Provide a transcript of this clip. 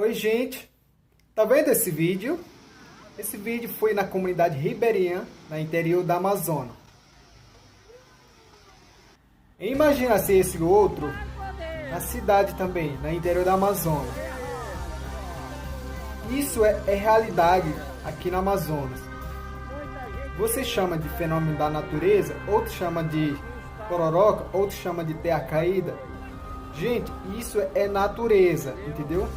Oi, gente, tá vendo esse vídeo? Esse vídeo foi na comunidade ribeirinha, no interior da Amazônia. Imagina se esse outro na cidade também, no interior da Amazônia. Isso é realidade aqui na Amazonas. Você chama de fenômeno da natureza, outro chama de pororoca, outro chama de terra caída. Gente, isso é natureza, entendeu?